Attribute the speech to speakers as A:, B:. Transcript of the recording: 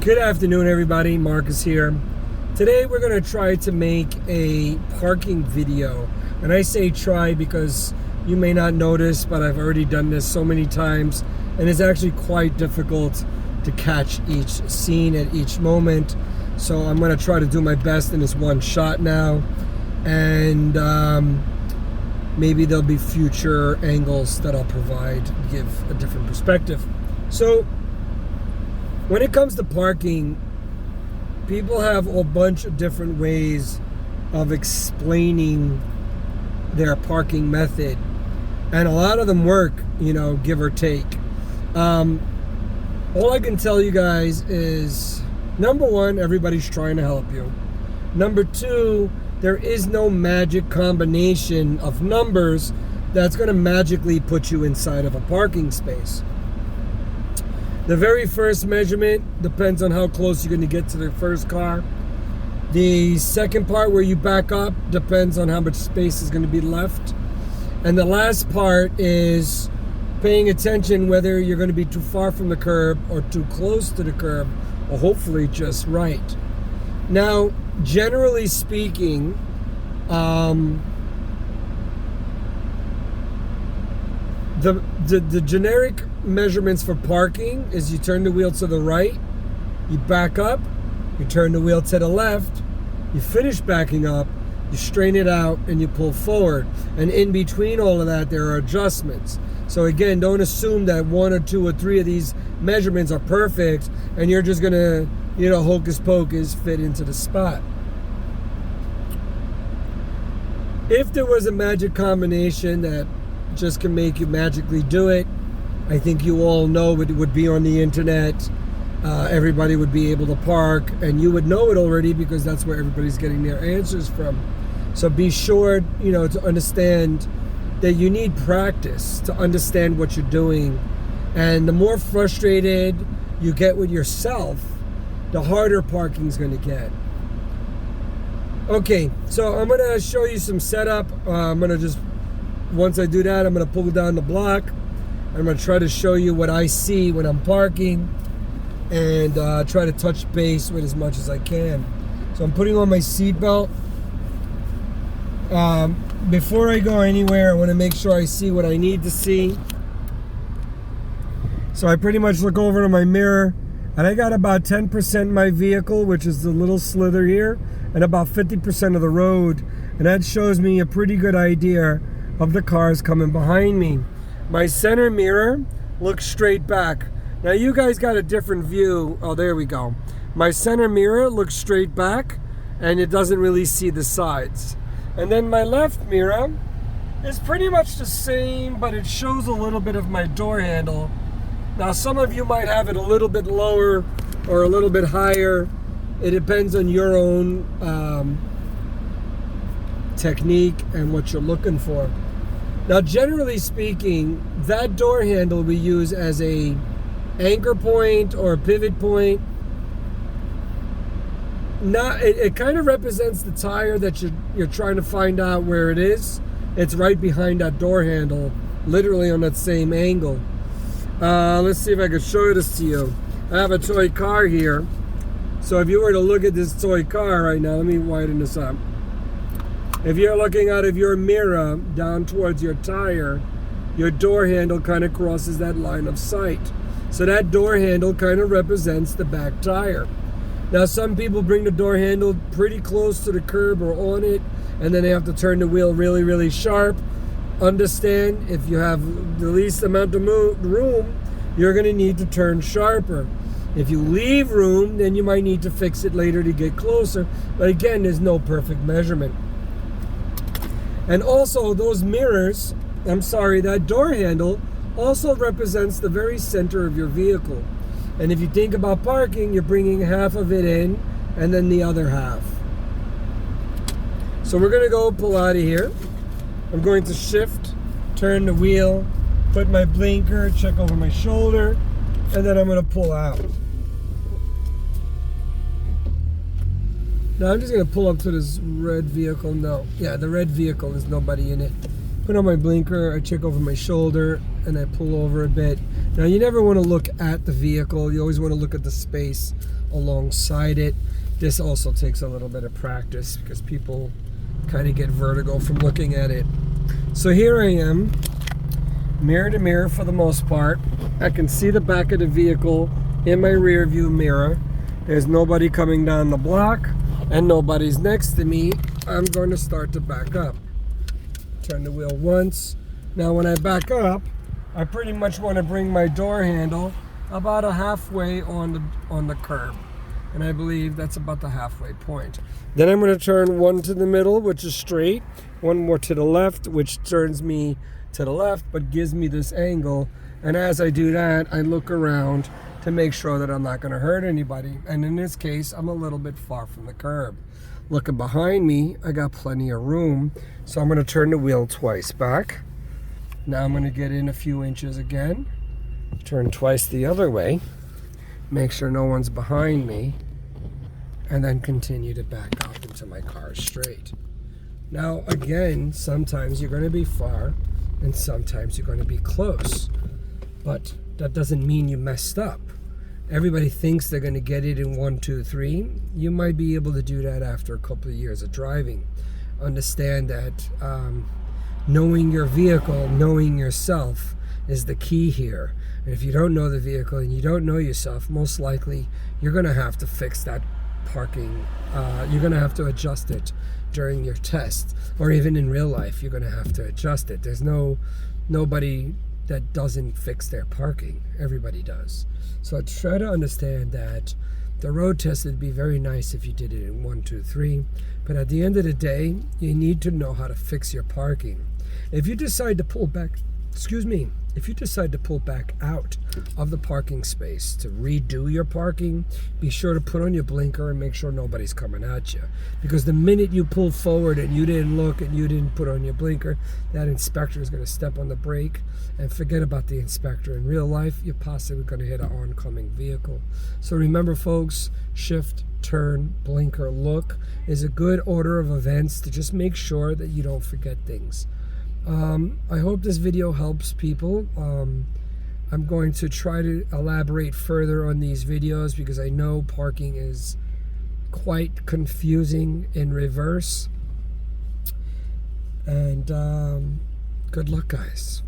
A: Good afternoon, everybody. Marcus here. Today we're going to try to make a parking video. And I say try because you may not notice, but I've already done this so many times, and it's actually quite difficult to catch each scene at each moment. So I'm going to try to do my best in this one shot now. And maybe there'll be future angles that I'll provide to give a different perspective. So when it comes to parking, people have a bunch of different ways of explaining their parking method, and a lot of them work, give or take. All I can tell you guys is, number one, everybody's trying to help you. Number two, there is no magic combination of numbers that's going to magically put you inside of a parking space. The very first measurement depends on how close you're going to get to the first car. The second part, where you back up, depends on how much space is going to be left. And the last part is paying attention whether you're going to be too far from the curb or too close to the curb, or hopefully just right. Now, generally speaking, the generic measurements for parking is you turn the wheel to the right, you back up, you turn the wheel to the left, you finish backing up, you straighten it out, and you pull forward. And in between all of that, there are adjustments. So again, don't assume that one or two or three of these measurements are perfect and you're just gonna, hocus pocus fit into the spot. If there was a magic combination that just can make you magically do it, I think you all know it would be on the internet. Everybody would be able to park, and you would know it already because that's where everybody's getting their answers from. So be sure, to understand that you need practice to understand what you're doing. And the more frustrated you get with yourself, the harder parking's going to get. Okay, so I'm going to show you some setup. Once I do that, I'm going to pull down the block. I'm going to try to show you what I see when I'm parking, and try to touch base with as much as I can. So I'm putting on my seatbelt. Before I go anywhere, I want to make sure I see what I need to see. So I pretty much look over to my mirror, and I got about 10% in my vehicle, which is the little slither here, and about 50% of the road. And that shows me a pretty good idea of the cars coming behind me. My center mirror looks straight back. Now you guys got a different view. Oh, there we go. My center mirror looks straight back, and it doesn't really see the sides. And then my left mirror is pretty much the same, but it shows a little bit of my door handle. Now some of you might have it a little bit lower or a little bit higher. It depends on your own technique and what you're looking for. Now, generally speaking, that door handle we use as a anchor point or a pivot point. It kind of represents the tire that you're trying to find out where it is. It's right behind that door handle, literally on that same angle. Let's see if I can show this to you. I have a toy car here. So if you were to look at this toy car right now, let me widen this up. If you're looking out of your mirror down towards your tire, your door handle kind of crosses that line of sight. So that door handle kind of represents the back tire. Now some people bring the door handle pretty close to the curb or on it, and then they have to turn the wheel really, really sharp. Understand, if you have the least amount of room, you're going to need to turn sharper. If you leave room, then you might need to fix it later to get closer. But again, there's no perfect measurement. And also those mirrors, that door handle also represents the very center of your vehicle. And if you think about parking, you're bringing half of it in and then the other half. So we're gonna go pull out of here. I'm going to shift, turn the wheel, put my blinker, check over my shoulder, and then I'm gonna pull out. Now I'm just going to pull up to this red vehicle. The red vehicle, there's nobody in it. Put on my blinker, I check over my shoulder, and I pull over a bit. Now you never want to look at the vehicle, you always want to look at the space alongside it. This also takes a little bit of practice because people kind of get vertigo from looking at it. So here I am, mirror to mirror for the most part. I can see the back of the vehicle in my rear view mirror. There's nobody coming down the block and nobody's next to me. I'm going to start to back up. Turn the wheel once. Now when I back up, I pretty much want to bring my door handle about a halfway on the curb. And I believe that's about the halfway point. Then I'm going to turn one to the middle, which is straight, one more to the left, which turns me to the left, but gives me this angle. And as I do that, I look around to make sure that I'm not going to hurt anybody. And in this case, I'm a little bit far from the curb. Looking behind me, I got plenty of room. So I'm going to turn the wheel twice back. Now I'm going to get in a few inches again. Turn twice the other way. Make sure no one's behind me. And then continue to back up into my car straight. Now again, sometimes you're going to be far and sometimes you're going to be close. But that doesn't mean you messed up. Everybody thinks they're going to get it in 1, 2, 3. You might be able to do that after a couple of years of driving. Understand that knowing your vehicle, knowing yourself is the key here. And if you don't know the vehicle and you don't know yourself, most likely you're going to have to fix that parking. You're going to have to adjust it during your test, or even in real life you're going to have to adjust it. There's nobody that doesn't fix their parking. Everybody does. So try to understand that the road test would be very nice if you did it in 1, 2, 3, but at the end of the day you need to know how to fix your parking. If you decide to pull back, if you decide to pull back out of the parking space to redo your parking, be sure to put on your blinker and make sure nobody's coming at you. Because the minute you pull forward and you didn't look and you didn't put on your blinker, that inspector is going to step on the brake, and forget about the inspector. In real life, you're possibly going to hit an oncoming vehicle. So remember folks, shift, turn, blinker, look is a good order of events to just make sure that you don't forget things. I hope this video helps people. I'm going to try to elaborate further on these videos because I know parking is quite confusing in reverse. And good luck, guys.